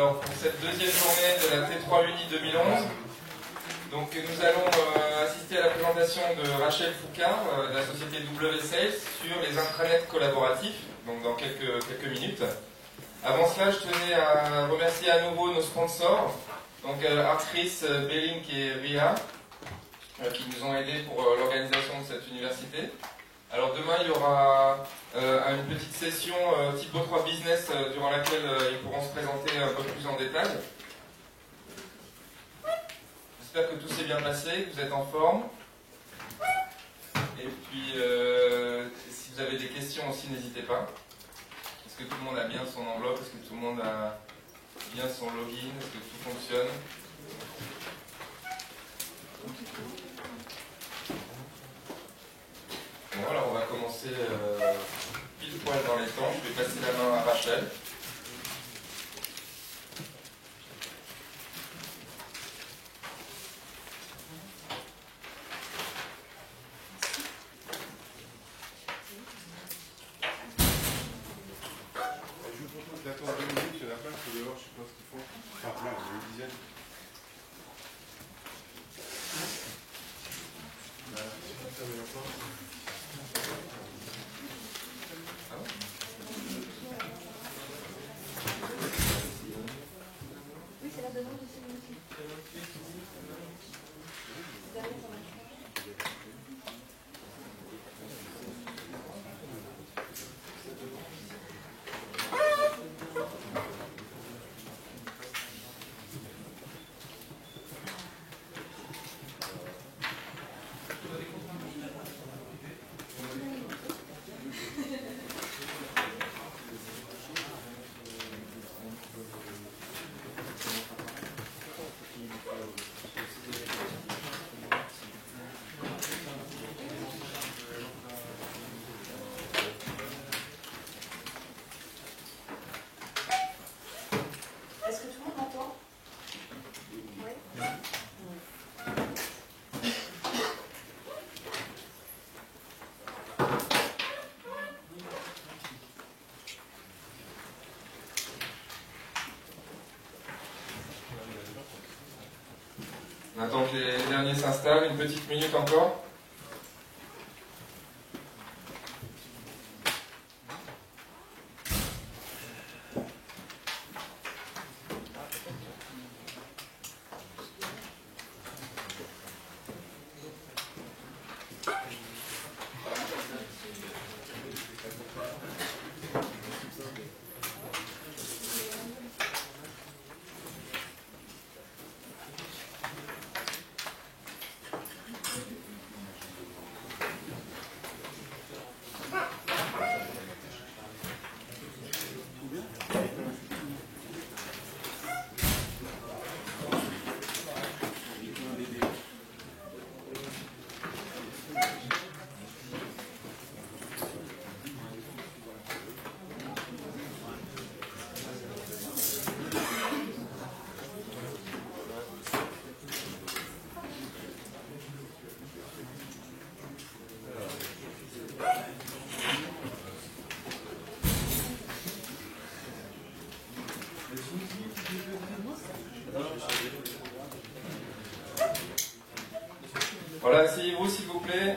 Alors pour cette deuxième journée de la T3 Uni 2011, donc nous allons assister à la présentation de Rachel Foucard de la société WSales sur les intranets collaboratifs, donc dans quelques minutes. Avant cela, je tenais à remercier à nouveau nos sponsors, donc Artris, Belink et RIA, qui nous ont aidés pour l'organisation de cette université. Alors demain, il y aura une petite session Typo 3 Business durant laquelle ils pourront se présenter un peu plus en détail. J'espère que tout s'est bien passé, que vous êtes en forme. Et puis, si vous avez des questions aussi, n'hésitez pas. Est-ce que tout le monde a bien son enveloppe? Est-ce que tout le monde a bien son login? Est-ce que tout fonctionne? Bon, alors on va commencer pile poil dans les temps. Je vais passer la main à Rachel. D'attendre 2 minutes, il y en a plein qui sont dehors, je ne sais pas ce qu'ils font. Enfin, plein, il y en a une dizaine. Je sais pas fermer la porte. Oui, c'est la demande ici aussi. Est-ce que tout le monde m'entend? Oui. On attend que les derniers s'installent, une petite minute encore. Voilà, asseyez-vous s'il vous plaît.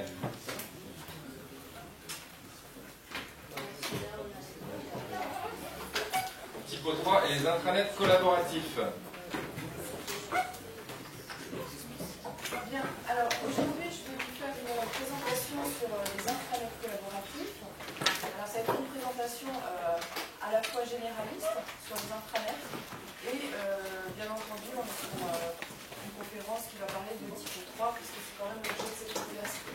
Typo 3 et les intranets collaboratifs. Bien, alors aujourd'hui je vais vous faire une présentation sur les intranets collaboratifs. Alors ça va être une présentation à la fois généraliste sur les intranets et bien entendu on est sur une conférence qui va parler de Typo 3 puisque c'est quand même l'objet de cette université.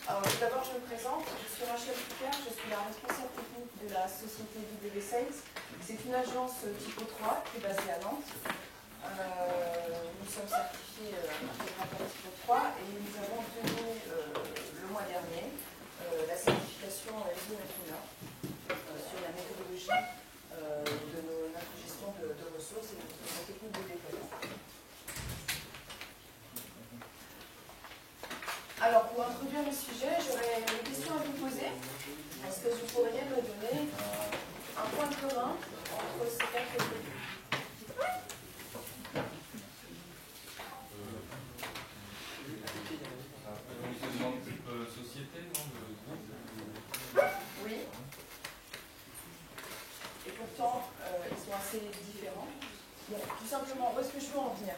Alors tout d'abord je me présente, je suis Rachel Foucard, je suis la responsable technique de la société WSales. C'est une agence Typo 3 qui est basée à Nantes. Nous sommes certifiés intégrateur Typo 3 et nous avons obtenu le mois dernier la certification ISO 9001 sur la méthodologie de notre gestion de ressources et de nos techniques de déploiement. Alors, pour introduire le sujet, j'aurais une question à vous poser. Est-ce que vous pourriez me donner un point commun entre temps, ils sont assez différents. Bon, tout simplement, où est-ce que je veux en venir?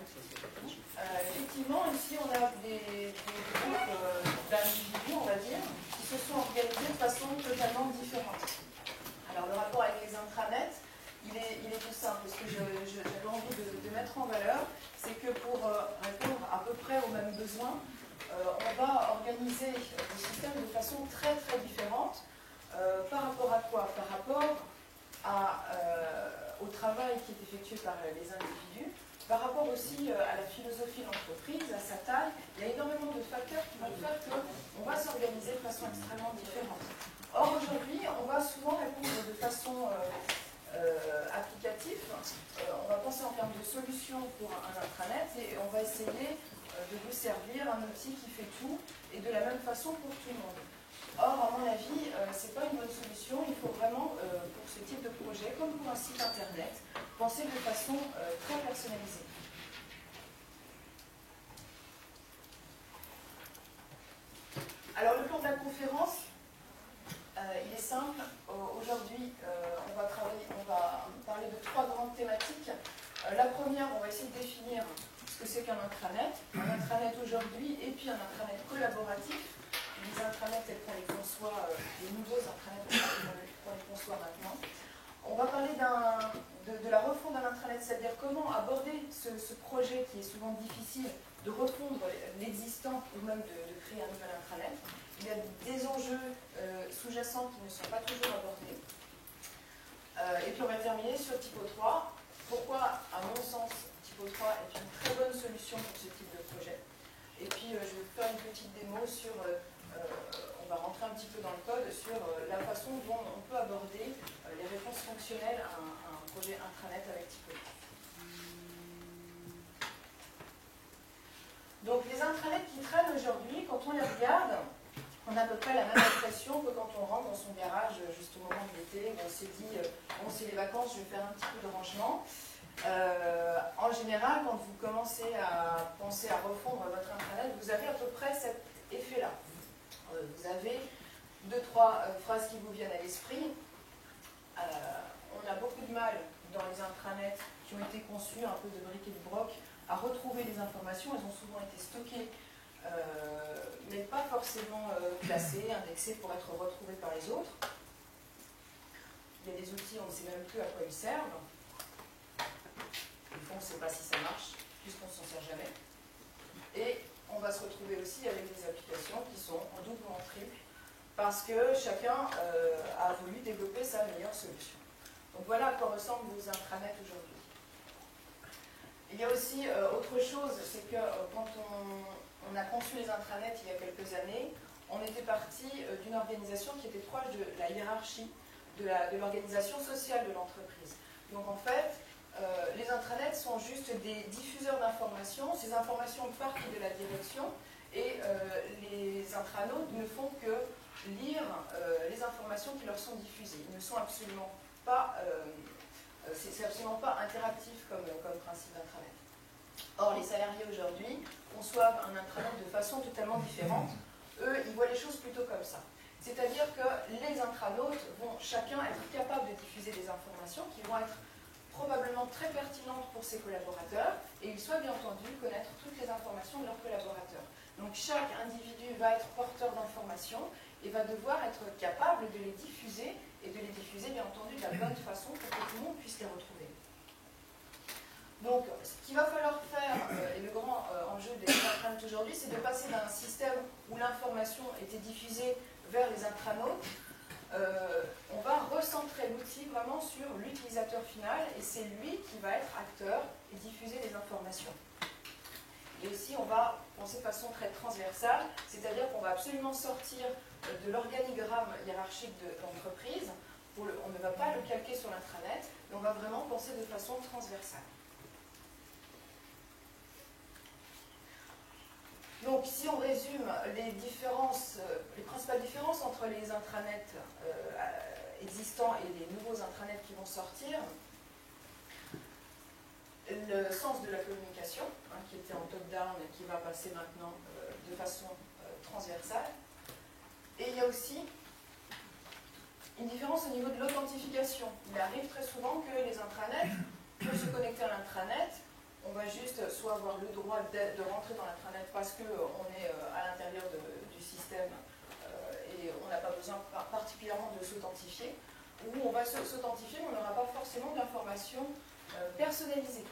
Effectivement, ici, on a des groupes d'individus, on va dire, qui se sont organisés de façon totalement différente. Alors, le rapport avec les intranets, il est tout simple. Ce que j'avais envie de mettre en valeur, c'est que pour répondre à peu près aux mêmes besoins, on va organiser le système de façon très très différente. Par rapport à quoi? Par rapport au travail qui est effectué par les individus, par rapport aussi à la philosophie de l'entreprise, à sa taille. Il y a énormément de facteurs qui vont faire qu'on va s'organiser de façon extrêmement différente. Or, aujourd'hui, on va souvent répondre de façon applicative. On va penser en termes de solutions pour un intranet et on va essayer de vous servir un outil qui fait tout et de la même façon pour tout le monde. Or, à mon avis, ce n'est pas une bonne solution. Il faut vraiment, pour ce type de projet, comme pour un site internet, penser de façon très personnalisée. Alors, le plan de la conférence, il est simple. Aujourd'hui, on va parler de 3 grandes thématiques. La première, on va essayer de définir ce que c'est qu'un intranet. Un intranet aujourd'hui et puis un intranet collaboratif. Les intranets tels qu'on les conçoit, les nouveaux intranets qu'on les conçoit maintenant. On va parler de la refonte d'un intranet, c'est-à-dire comment aborder ce projet qui est souvent difficile de refondre l'existant ou même de créer un nouvel intranet. Il y a des enjeux sous-jacents qui ne sont pas toujours abordés. Et puis on va terminer sur Typo 3. Pourquoi, à mon sens, Typo 3 est une très bonne solution pour ce type de projet. Et puis je vais faire une petite démo sur... on va rentrer un petit peu dans le code sur la façon dont on peut aborder les réponses fonctionnelles à un projet intranet avec Typo 3. Donc les intranets qui traînent aujourd'hui, quand on les regarde, on a à peu près la même impression que quand on rentre dans son garage juste au moment de l'été, où on s'est dit, bon c'est les vacances, je vais faire un petit peu de rangement. En général, quand vous commencez à penser à refondre votre intranet, vous avez à peu près cet effet-là. Vous avez 2-3 phrases qui vous viennent à l'esprit. On a beaucoup de mal dans les intranets qui ont été conçus un peu de briques et de broc à retrouver les informations. Elles ont souvent été stockées, mais pas forcément classées, indexées pour être retrouvées par les autres. Il y a des outils, on ne sait même plus à quoi ils servent. Des fois, on ne sait pas si ça marche, puisqu'on ne s'en sert jamais. Et on va se retrouver aussi avec des applications qui sont en double ou en triple, parce que chacun a voulu développer sa meilleure solution. Donc voilà à quoi ressemblent vos intranets aujourd'hui. Il y a aussi autre chose, c'est que quand on a conçu les intranets il y a quelques années, on était parti d'une organisation qui était proche de la hiérarchie, de l'organisation sociale de l'entreprise. Donc en fait, les intranets sont juste des diffuseurs d'informations. Ces informations partent de la direction et les intranautes ne font que lire les informations qui leur sont diffusées. Ils ne sont absolument pas, c'est absolument pas interactif comme principe d'intranet. Or, les salariés aujourd'hui conçoivent un intranet de façon totalement différente. Eux, ils voient les choses plutôt comme ça. C'est-à-dire que les intranautes vont chacun être capables de diffuser des informations qui vont être probablement très pertinentes pour ses collaborateurs, et ils souhaitent bien entendu connaître toutes les informations de leurs collaborateurs. Donc chaque individu va être porteur d'informations et va devoir être capable de les diffuser, et de les diffuser bien entendu de la bonne façon pour que tout le monde puisse les retrouver. Donc ce qu'il va falloir faire, et le grand enjeu des intranets aujourd'hui, c'est de passer d'un système où l'information était diffusée vers les intranautes. On va recentrer l'outil vraiment sur l'utilisateur final, et c'est lui qui va être acteur et diffuser les informations. Et aussi, on va penser de façon très transversale, c'est-à-dire qu'on va absolument sortir de l'organigramme hiérarchique de l'entreprise. On ne va pas le calquer sur l'intranet, mais on va vraiment penser de façon transversale. Donc, si on résume les principales différences entre les intranets existants et les nouveaux intranets qui vont sortir, le sens de la communication, qui était en top-down et qui va passer maintenant de façon transversale. Et il y a aussi une différence au niveau de l'authentification. Il arrive très souvent que les intranets, pour se connecter à l'intranet, on va juste soit avoir le droit de rentrer dans l'intranet parce qu'on est à l'intérieur du système et on n'a pas besoin particulièrement de s'authentifier, ou on va s'authentifier mais on n'aura pas forcément d'informations personnalisées.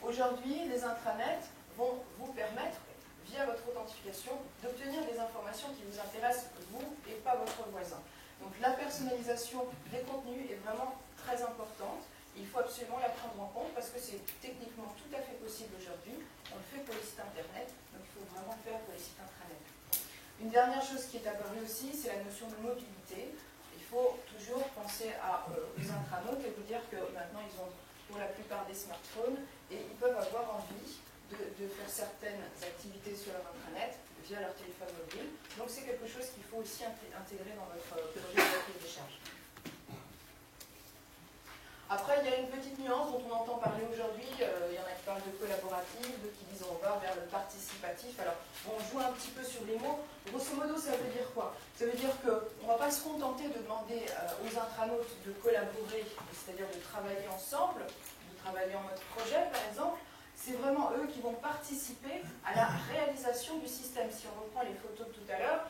Aujourd'hui, les intranets vont vous permettre, via votre authentification, d'obtenir des informations qui vous intéressent, vous, et pas votre voisin. Donc la personnalisation des contenus est vraiment très importante. Il faut absolument la prendre en compte parce que c'est techniquement tout à fait possible aujourd'hui. On le fait pour les sites internet, donc il faut vraiment le faire pour les sites intranet. Une dernière chose qui est apparue aussi, c'est la notion de mobilité. Il faut toujours penser aux intranautes et vous dire que maintenant ils ont pour la plupart des smartphones et ils peuvent avoir envie de faire certaines activités sur leur intranet via leur téléphone mobile. Donc c'est quelque chose qu'il faut aussi intégrer dans votre projet de recueil des charges. Après, il y a une petite nuance dont on entend parler aujourd'hui. Il y en a qui parlent de collaboratif, d'autres qui disent on va vers le participatif. Alors, on joue un petit peu sur les mots. Grosso modo, ça veut dire quoi? Ça veut dire qu'on ne va pas se contenter de demander aux intranautes de collaborer, c'est-à-dire de travailler ensemble, de travailler en mode projet, par exemple. C'est vraiment eux qui vont participer à la réalisation du système. Si on reprend les photos de tout à l'heure,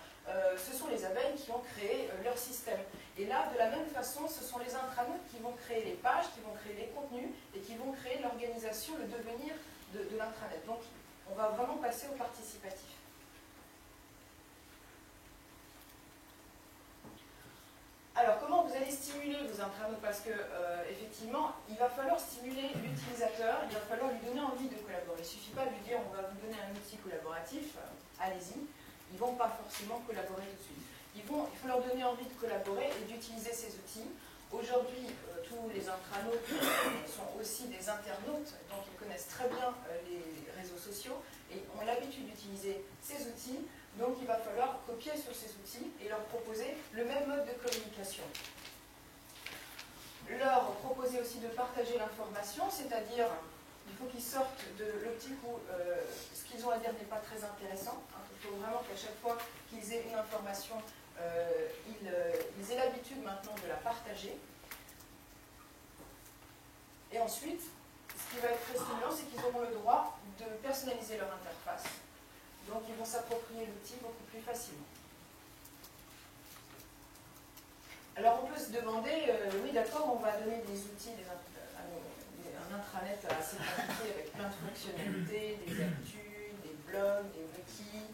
ce sont les abeilles qui ont créé leur système. Et là, de la même façon, ce sont les intranautes qui vont créer les pages, qui vont créer les contenus et qui vont créer l'organisation, le devenir de l'intranet. Donc, on va vraiment passer au participatif. Alors, comment vous allez stimuler vos intranautes? Parce que, effectivement, il va falloir stimuler l'utilisateur, il va falloir lui donner envie de collaborer. Il ne suffit pas de lui dire on va vous donner un outil collaboratif, allez-y. Ils ne vont pas forcément collaborer tout de suite. Il faut leur donner envie de collaborer et d'utiliser ces outils. Aujourd'hui, tous les intranautes sont aussi des internautes, donc ils connaissent très bien les réseaux sociaux et ont l'habitude d'utiliser ces outils. Donc il va falloir copier sur ces outils et leur proposer le même mode de communication. Leur proposer aussi de partager l'information, c'est-à-dire il faut qu'ils sortent de l'optique où ce qu'ils ont à dire n'est pas très intéressant. Il faut vraiment qu'à chaque fois qu'ils aient une information, ils aient l'habitude maintenant de la partager. Et ensuite, ce qui va être très stimulant, c'est qu'ils auront le droit de personnaliser leur interface. Donc ils vont s'approprier l'outil beaucoup plus facilement. Alors on peut se demander, oui d'accord, on va donner des outils, un intranet assez compliqué avec plein de fonctionnalités, des actus, des blogs, des wikis.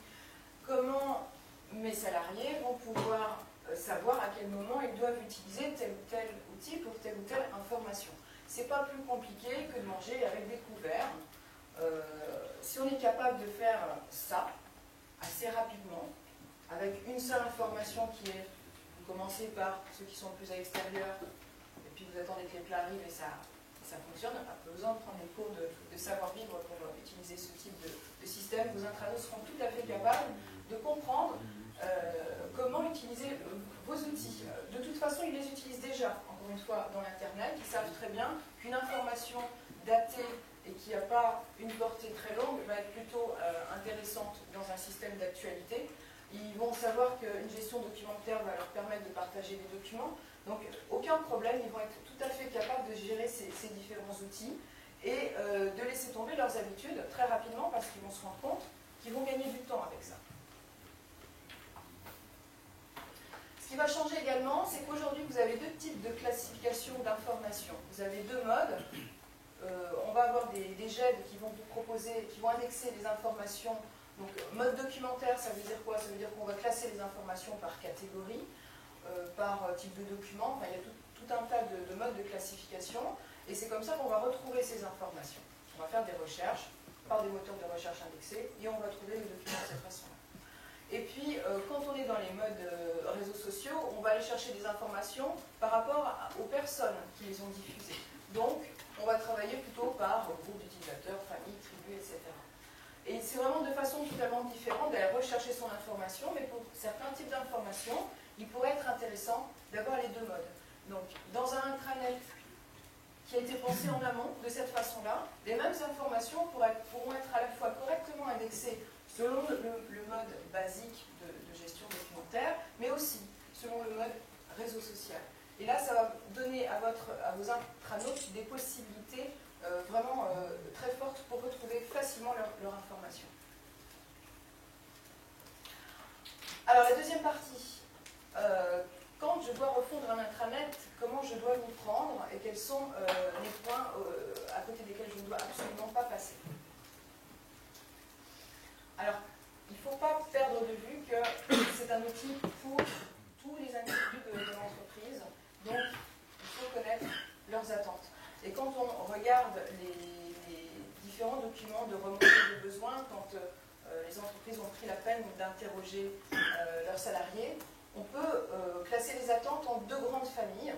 Comment mes salariés vont pouvoir savoir à quel moment ils doivent utiliser tel ou tel outil pour telle ou telle information? C'est pas plus compliqué que de manger avec des couverts. Si on est capable de faire ça assez rapidement, avec une seule information qui est, vous commencez par ceux qui sont plus à l'extérieur, et puis vous attendez que les plats arrivent et ça fonctionne, on n'a pas besoin de prendre des cours de savoir-vivre pour utiliser ce type de système. Vos intranautes seront tout à fait capables de comprendre comment utiliser vos outils. De toute façon, ils les utilisent déjà, encore une fois, dans l'Internet. Ils savent très bien qu'une information datée et qui n'a pas une portée très longue va être plutôt intéressante dans un système d'actualité. Ils vont savoir qu'une gestion documentaire va leur permettre de partager des documents. Donc, aucun problème, ils vont être tout à fait capables de gérer ces différents outils et de laisser tomber leurs habitudes très rapidement parce qu'ils vont se rendre compte qu'ils vont gagner du temps avec ça. Ce qui va changer également, c'est qu'aujourd'hui, vous avez deux types de classification d'informations. Vous avez deux modes. On va avoir des GED qui vont vous proposer, qui vont indexer les informations. Donc, mode documentaire, ça veut dire quoi? Ça veut dire qu'on va classer les informations par catégorie, par type de document. Enfin, il y a tout un tas de modes de classification. Et c'est comme ça qu'on va retrouver ces informations. On va faire des recherches par des moteurs de recherche indexés et on va trouver les documents de cette façon-là. Et puis, quand on est dans les modes réseaux sociaux, on va aller chercher des informations par rapport aux personnes qui les ont diffusées. Donc, on va travailler plutôt par groupe d'utilisateurs, famille, tribu, etc. Et c'est vraiment de façon totalement différente d'aller rechercher son information, mais pour certains types d'informations, il pourrait être intéressant d'avoir les deux modes. Donc, dans un intranet qui a été pensé en amont de cette façon-là, les mêmes informations pourront être à la fois correctement indexées selon le mode basique de gestion documentaire, mais aussi selon le mode réseau social. Et là, ça va donner à vos intranautes des possibilités vraiment très fortes pour retrouver facilement leur information. Alors la deuxième partie, quand je dois refondre un intranet, comment je dois m'y prendre et quels sont les points à côté desquels je ne dois absolument pas passer. Alors, il ne faut pas perdre de vue que c'est un outil pour tous les individus de l'entreprise, donc il faut connaître leurs attentes. Et quand on regarde les différents documents de remontée de besoins, quand les entreprises ont pris la peine d'interroger leurs salariés, on peut classer les attentes en deux grandes familles.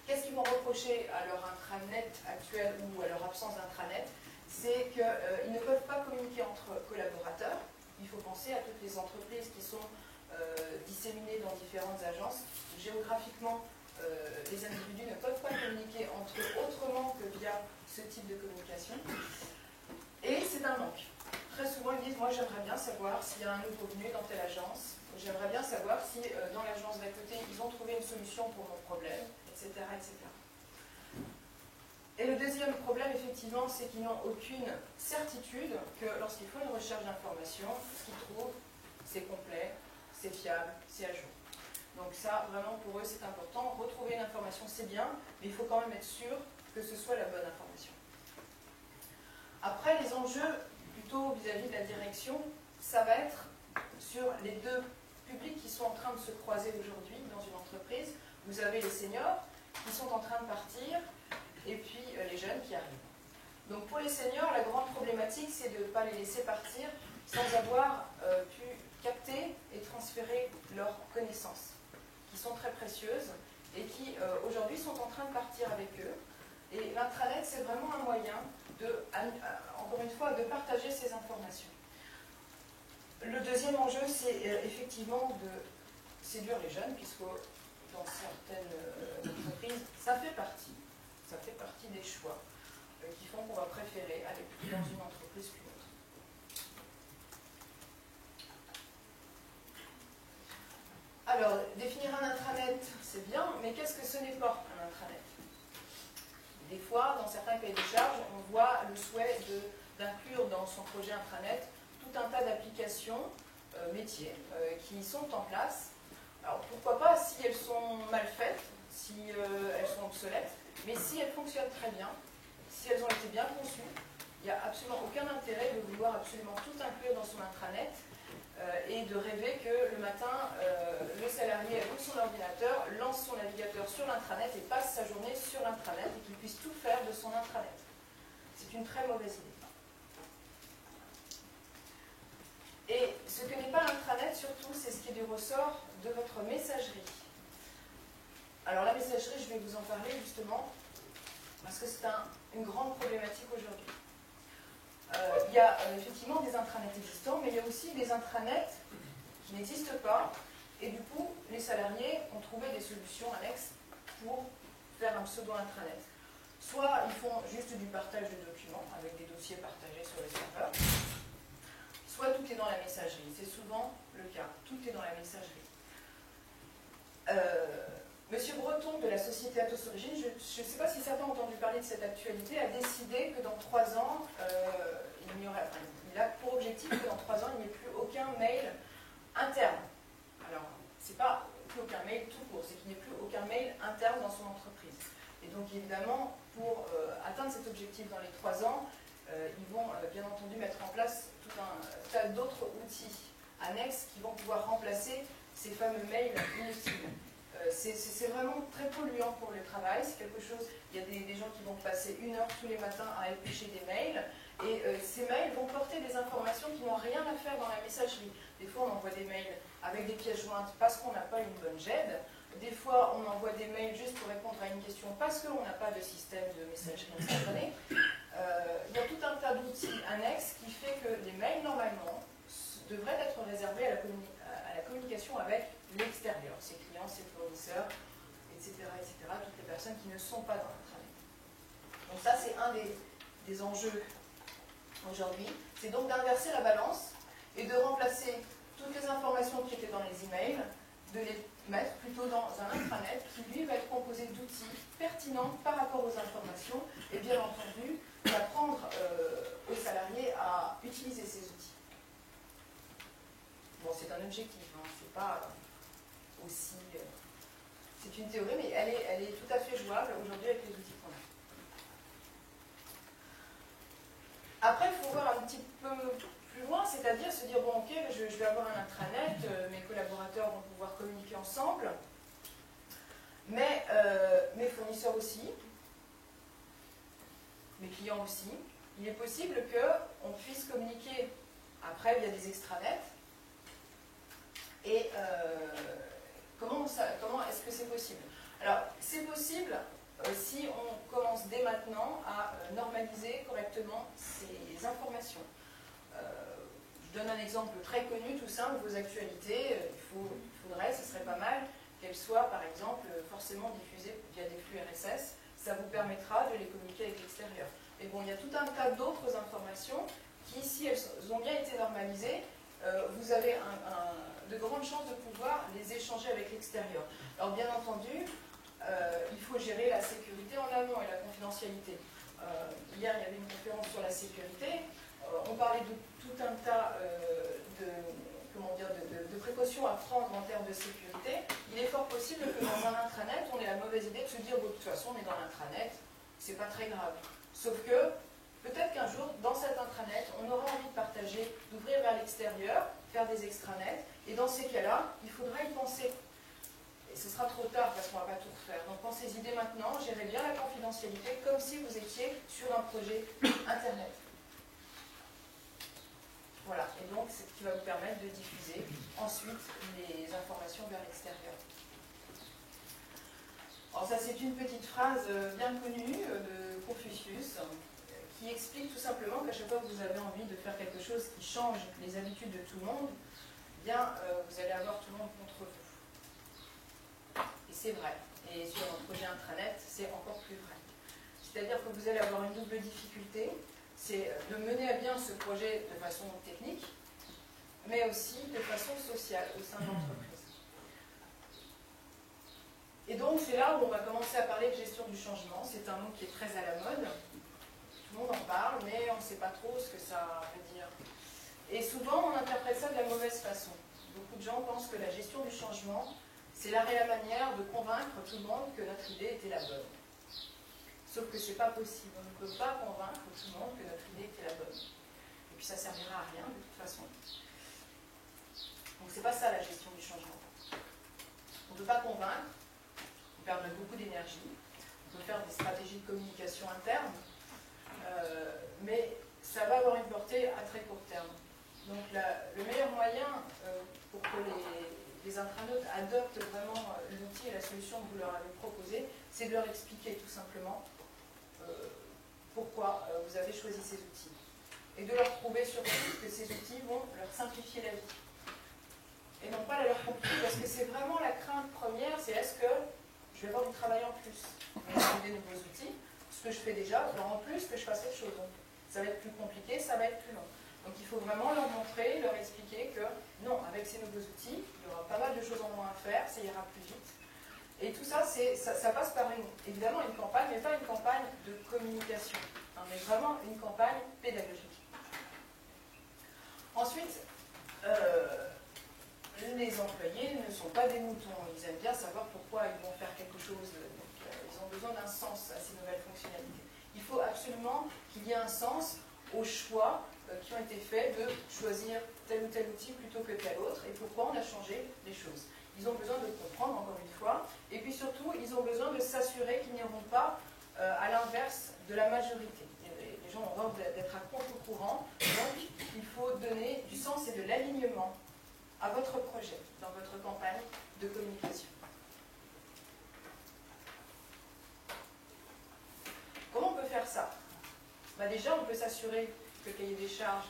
Qu'est-ce qu'ils vont reprocher à leur intranet actuel ou à leur absence d'intranet? C'est qu'ils ne peuvent pas communiquer entre collaborateurs. Il faut penser à toutes les entreprises qui sont disséminées dans différentes agences. Géographiquement, les individus ne peuvent pas communiquer entre eux autrement que via ce type de communication. Et c'est un manque. Très souvent, ils disent, moi j'aimerais bien savoir s'il y a un nouveau venu dans telle agence, j'aimerais bien savoir si dans l'agence d'à côté, ils ont trouvé une solution pour mon problème, etc., etc. Et le deuxième problème, effectivement, c'est qu'ils n'ont aucune certitude que lorsqu'ils font une recherche d'information, ce qu'ils trouvent, c'est complet, c'est fiable, c'est à jour. Donc ça, vraiment, pour eux, c'est important. Retrouver une information, c'est bien, mais il faut quand même être sûr que ce soit la bonne information. Après, les enjeux, plutôt vis-à-vis de la direction, ça va être sur les deux publics qui sont en train de se croiser aujourd'hui dans une entreprise. Vous avez les seniors qui sont en train de partir, et puis les jeunes qui arrivent. Donc pour les seniors, la grande problématique, c'est de ne pas les laisser partir sans avoir pu capter et transférer leurs connaissances, qui sont très précieuses, et qui aujourd'hui sont en train de partir avec eux. Et l'intranet, c'est vraiment un moyen de, encore une fois, de partager ces informations. Le deuxième enjeu, c'est effectivement de séduire les jeunes, puisque dans certaines entreprises, ça fait partie des choix qui font qu'on va préférer aller plus dans une entreprise qu'une autre. Alors, définir un intranet, c'est bien, mais qu'est-ce que ce n'est pas un intranet? Des fois, dans certains cahiers de charges, on voit le souhait d'inclure dans son projet intranet tout un tas d'applications métiers qui sont en place. Alors pourquoi pas si elles sont mal faites, si elles sont obsolètes, mais si elles fonctionnent très bien, si elles ont été bien conçues, il n'y a absolument aucun intérêt de vouloir absolument tout inclure dans son intranet et de rêver que le matin, le salarié ouvre son ordinateur, lance son navigateur sur l'intranet et passe sa journée sur l'intranet et qu'il puisse tout faire de son intranet. C'est une très mauvaise idée. Et ce que n'est pas l'intranet, surtout, c'est ce qui est du ressort de votre messagerie. Alors la messagerie, je vais vous en parler justement, parce que c'est une grande problématique aujourd'hui. Il y a effectivement des intranets existants, mais il y a aussi des intranets qui n'existent pas, et du coup, les salariés ont trouvé des solutions annexes pour faire un pseudo-intranet. Soit ils font juste du partage de documents, avec des dossiers partagés sur les serveurs, soit tout est dans la messagerie. C'est souvent le cas. Tout est dans la messagerie. Monsieur Breton de la société Atos Origine, je ne sais pas si certains ont entendu parler de cette actualité, a décidé que dans 3 ans, il a pour objectif que dans 3 ans, il n'y ait plus aucun mail interne. Alors, c'est pas plus aucun mail tout court, c'est qu'il n'y ait plus aucun mail interne dans son entreprise. Et donc, évidemment, pour atteindre cet objectif dans les 3 ans, ils vont bien entendu mettre en place tout un tas d'autres outils annexes qui vont pouvoir remplacer ces fameux mails inutiles. C'est vraiment très polluant pour le travail, c'est quelque chose, il y a des gens qui vont passer 1 heure tous les matins à éplucher des mails, et ces mails vont porter des informations qui n'ont rien à faire dans la messagerie. Des fois on envoie des mails avec des pièces jointes parce qu'on n'a pas une bonne GED, des fois on envoie des mails juste pour répondre à une question parce qu'on n'a pas de système de messagerie instantanée. Il y a tout un tas d'outils annexes qui fait que les mails normalement devraient être réservés à la communication avec l'extérieur, ses clients, ses fournisseurs, etc., toutes les personnes qui ne sont pas dans l'intranet. Donc ça, c'est un des enjeux aujourd'hui. C'est donc d'inverser la balance et de remplacer toutes les informations qui étaient dans les emails, de les mettre plutôt dans un intranet qui, lui, va être composé d'outils pertinents par rapport aux informations et, bien entendu, d'apprendre aux salariés à utiliser ces outils. Bon, c'est un objectif, hein, c'est pas aussi... c'est une théorie, mais elle est tout à fait jouable aujourd'hui avec les outils qu'on a. Après, il faut voir un petit peu plus loin, c'est-à-dire se dire, bon, ok, je vais avoir un intranet, mes collaborateurs vont pouvoir communiquer ensemble, mais mes fournisseurs aussi, mes clients aussi. Il est possible qu'on puisse communiquer après via des extranets. Et comment est-ce que c'est possible? Alors, c'est possible si on commence dès maintenant à normaliser correctement ces informations. Je donne un exemple très connu, tout simple, vos actualités. Ce serait pas mal qu'elles soient, par exemple, forcément diffusées via des flux RSS. Ça vous permettra de les communiquer avec l'extérieur. Mais bon, il y a tout un tas d'autres informations qui, si elles ont bien été normalisées, vous avez de grandes chances de pouvoir les échanger avec l'extérieur. Alors bien entendu, il faut gérer la sécurité en amont et la confidentialité. Hier, il y avait une conférence sur la sécurité. On parlait de tout un tas de précautions à prendre en termes de sécurité. Il est fort possible que dans un intranet, on ait la mauvaise idée de se dire, bon, de toute façon, on est dans l'intranet, c'est pas très grave. Sauf que, peut-être qu'un jour, dans cet intranet, on aura envie de partager, d'ouvrir vers l'extérieur, faire des extranets, et dans ces cas-là, il faudra y penser. Et ce sera trop tard parce qu'on ne va pas tout refaire. Donc pensez-y dès maintenant, gérez bien la confidentialité comme si vous étiez sur un projet Internet. Voilà, et donc c'est ce qui va vous permettre de diffuser ensuite les informations vers l'extérieur. Alors ça, c'est une petite phrase bien connue de Confucius qui explique tout simplement qu'à chaque fois que vous avez envie de faire quelque chose qui change les habitudes de tout le monde, eh bien, vous allez avoir tout le monde contre vous. Et c'est vrai. Et sur un projet intranet, c'est encore plus vrai. C'est-à-dire que vous allez avoir une double difficulté, c'est de mener à bien ce projet de façon technique, mais aussi de façon sociale au sein de l'entreprise. Et donc, c'est là où on va commencer à parler de gestion du changement. C'est un mot qui est très à la mode. Tout le monde en parle, mais on ne sait pas trop ce que ça veut dire. Et souvent, on interprète ça de la mauvaise façon. Beaucoup de gens pensent que la gestion du changement, c'est l'art et la manière de convaincre tout le monde que notre idée était la bonne. Sauf que ce n'est pas possible. On ne peut pas convaincre tout le monde que notre idée était la bonne. Et puis ça ne servira à rien de toute façon. Donc ce n'est pas ça la gestion du changement. On ne peut pas convaincre, on perd beaucoup d'énergie, on peut faire des stratégies de communication interne, mais ça va avoir une portée à très court terme. Donc le meilleur moyen pour que les internautes adoptent vraiment l'outil et la solution que vous leur avez proposée, c'est de leur expliquer tout simplement pourquoi vous avez choisi ces outils. Et de leur prouver surtout que ces outils vont leur simplifier la vie. Et non pas la leur compliquer, parce que c'est vraiment la crainte première, c'est est-ce que je vais avoir du travail en plus. Des nouveaux outils, ce que je fais déjà, alors en plus que je fasse autre chose. Donc, ça va être plus compliqué, ça va être plus long. Donc il faut vraiment leur montrer, leur expliquer que non, avec ces nouveaux outils, il y aura pas mal de choses en moins à faire, ça ira plus vite. Et tout ça, ça passe par évidemment une campagne, mais pas une campagne de communication, hein, mais vraiment une campagne pédagogique. Ensuite, les employés ne sont pas des moutons, ils aiment bien savoir pourquoi ils vont faire quelque chose, donc ils ont besoin d'un sens à ces nouvelles fonctionnalités. Il faut absolument qu'il y ait un sens aux choix qui ont été faits de choisir tel ou tel outil plutôt que tel autre, et pourquoi on a changé les choses. Ils ont besoin de comprendre, encore une fois, et puis surtout, ils ont besoin de s'assurer qu'ils n'iront pas à l'inverse de la majorité. Les gens ont besoin d'être à contre-courant, donc il faut donner du sens et de l'alignement à votre projet, dans votre campagne de communication. Comment on peut faire ça? Déjà, on peut s'assurer que le cahier des charges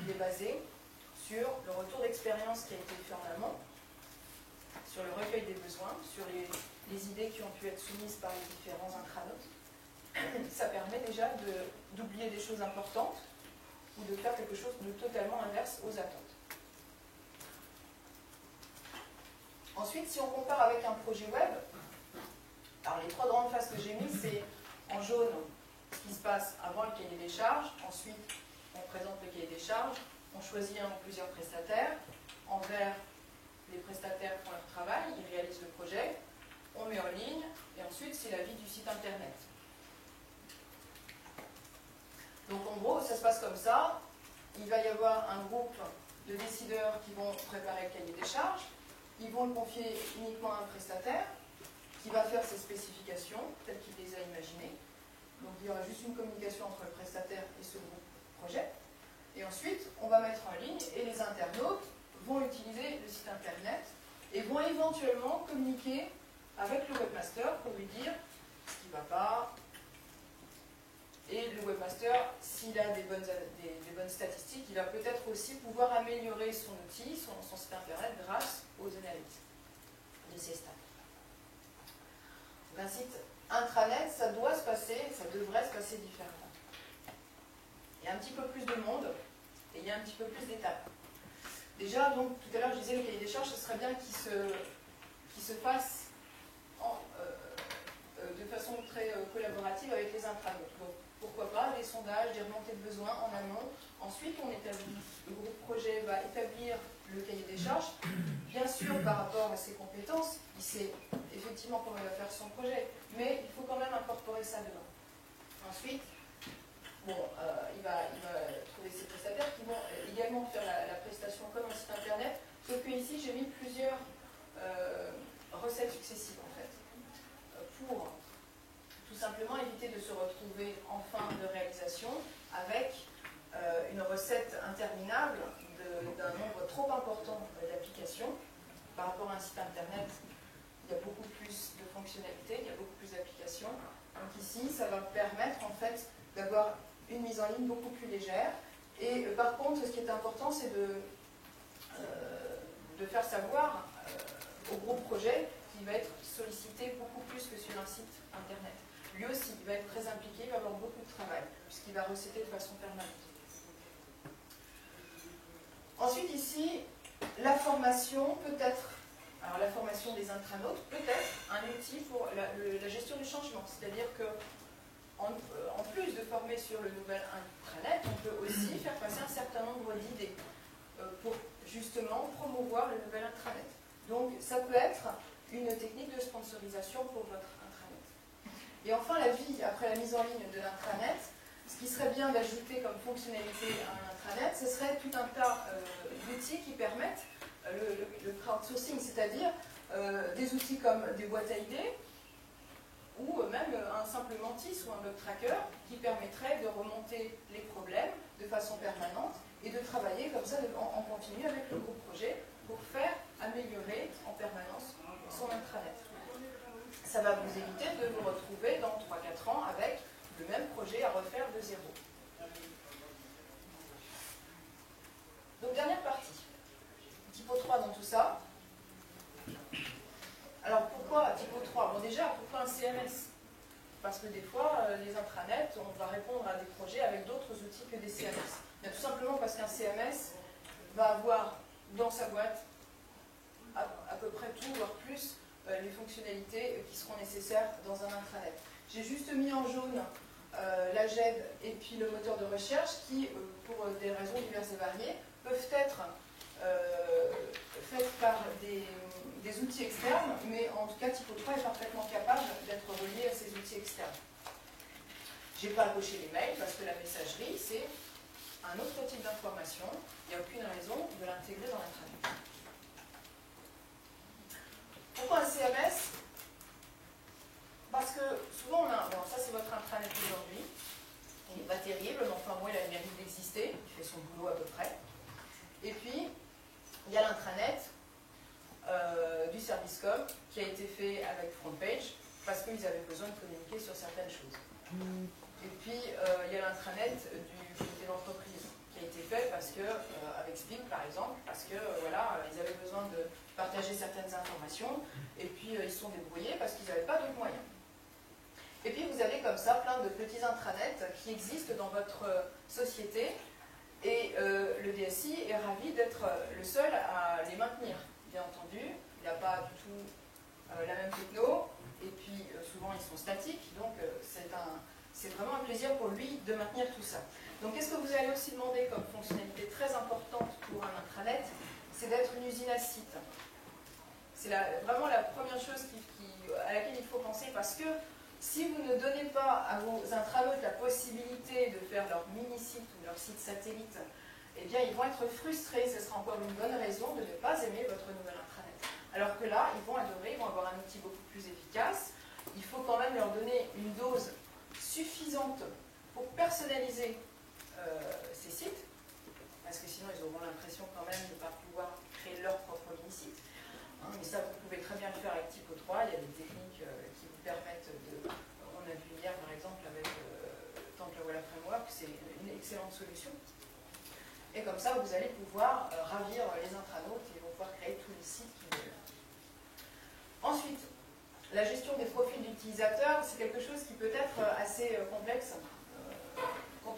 est basé sur le retour d'expérience qui a été fait en amont, sur le recueil des besoins, sur les idées qui ont pu être soumises par les différents internautes. Ça permet déjà d'oublier des choses importantes ou de faire quelque chose de totalement inverse aux attentes. Ensuite, si on compare avec un projet web, alors les trois grandes phases que j'ai mises, c'est en jaune ce qui se passe avant le cahier des charges, ensuite on présente le cahier des charges, on choisit un ou plusieurs prestataires, en vert les prestataires font leur travail, ils réalisent le projet, on met en ligne, et ensuite c'est la vie du site internet. Donc en gros, ça se passe comme ça, il va y avoir un groupe de décideurs qui vont préparer le cahier des charges, ils vont le confier uniquement à un prestataire, qui va faire ses spécifications, telles qu'il les a imaginées. Donc il y aura juste une communication entre le prestataire et ce groupe projet. Et ensuite, on va mettre en ligne, et les internautes vont utiliser le site internet, et vont éventuellement communiquer avec le webmaster pour lui dire ce qui ne va pas. Et le webmaster, s'il a des bonnes statistiques, il va peut-être aussi pouvoir améliorer son outil, son site internet, grâce aux analyses de ces stats. Donc un site intranet, ça doit se passer, ça devrait se passer différemment. Il y a un petit peu plus de monde, et il y a un petit peu plus d'étapes. Déjà, donc, tout à l'heure, je disais, le cahier des charges, ce serait bien qu'il se fasse de façon très collaborative avec les internautes. Donc, pourquoi pas des sondages, des remontées de besoins en amont. Ensuite, le groupe projet va établir le cahier des charges, bien sûr par rapport à ses compétences. Il sait effectivement comment il va faire son projet, mais il faut quand même incorporer ça dedans. Ensuite, bon, il va trouver ses prestataires qui vont également faire la prestation comme un site internet, sauf que ici j'ai mis plusieurs recettes successives en fait, pour tout simplement éviter de se retrouver en fin de réalisation avec une recette interminable d'un nombre trop important d'applications. Par rapport à un site internet, il y a beaucoup plus de fonctionnalités, il y a beaucoup plus d'applications. Donc ici, ça va permettre en fait d'avoir une mise en ligne beaucoup plus légère. Et par contre, ce qui est important, c'est de faire savoir au groupe projet qu'il va être sollicité beaucoup plus que sur un site internet. Lui aussi, il va être très impliqué, il va avoir beaucoup de travail, puisqu'il va recéter de façon permanente. Ensuite, ici, la formation peut être, alors la formation des internautes peut être un outil pour la gestion du changement. C'est-à-dire que, en plus de former sur le nouvel intranet, on peut aussi faire passer un certain nombre d'idées pour justement promouvoir le nouvel intranet. Donc, ça peut être une technique de sponsorisation pour votre intranet. Et enfin, la vie après la mise en ligne de l'intranet, ce qui serait bien d'ajouter comme fonctionnalité à un intranet, ce serait tout un tas d'outils qui permettent le crowdsourcing, c'est-à-dire des outils comme des boîtes à idées, ou même un simple Mantis ou un web tracker qui permettrait de remonter les problèmes de façon permanente et de travailler comme ça en continu avec le groupe projet pour faire améliorer en permanence son intranet. Ça va vous éviter de vous retrouver dans 3-4 ans avec le même projet à refaire de zéro. Donc dernière partie, typo 3 dans tout ça. Alors pourquoi typo 3 ? Bon déjà, pourquoi un CMS ? Parce que des fois, les intranets, on va répondre à des projets avec d'autres outils que des CMS. Mais tout simplement parce qu'un CMS va avoir dans sa boîte à peu près tout, voire plus, les fonctionnalités qui seront nécessaires dans un intranet. J'ai juste mis en jaune la GED et puis le moteur de recherche qui, pour des raisons diverses et variées, peuvent être faites par des outils externes, mais en tout cas Typo 3 est parfaitement capable d'être relié à ces outils externes. Je n'ai pas coché les mails parce que la messagerie, c'est un autre type d'information. Il n'y a aucune raison de l'intégrer dans l'intranet. Pourquoi un CMS ? Parce que souvent on a, bon ça c'est votre intranet aujourd'hui, il n'est pas terrible, mais enfin bon il a le mérite d'exister, il fait son boulot à peu près. Et puis il y a l'intranet du ServiceCom qui a été fait avec FrontPage parce qu'ils avaient besoin de communiquer sur certaines choses. Et puis il y a l'intranet du côté de l'entreprise qui a été fait parce que, avec Spin par exemple, parce que voilà, ils avaient besoin de partager certaines informations et puis ils se sont débrouillés parce qu'ils n'avaient pas d'autres moyens. Et puis vous avez comme ça plein de petits intranets qui existent dans votre société et le DSI est ravi d'être le seul à les maintenir, bien entendu, il n'a pas du tout la même techno, et puis souvent ils sont statiques, donc c'est vraiment un plaisir pour lui de maintenir tout ça. Donc qu'est-ce que vous allez aussi demander comme fonctionnalité très importante pour un intranet? C'est d'être une usine à site. C'est vraiment la première chose à laquelle il faut penser, parce que si vous ne donnez pas à vos intranautes la possibilité de faire leur mini-site ou leur site satellite, eh bien ils vont être frustrés, ce sera encore une bonne raison de ne pas aimer votre nouvel intranet. Alors que là, ils vont adorer, ils vont avoir un outil beaucoup plus efficace. Il faut quand même leur donner une dose suffisante pour personnaliser ces sites, parce que sinon ils auront l'impression quand même de ne pas pouvoir créer leur propre mini-site. Mais ça, vous pouvez très bien le faire avec Typo 3, il y a des techniques qui vous permettent de... On a vu hier par exemple avec Tant que la voilà framework, c'est une excellente solution. Et comme ça, vous allez pouvoir ravir les intranautes et ils vont pouvoir créer tous les sites qu'ils veulent. Ensuite, la gestion des profils d'utilisateurs, c'est quelque chose qui peut être assez complexe. Quand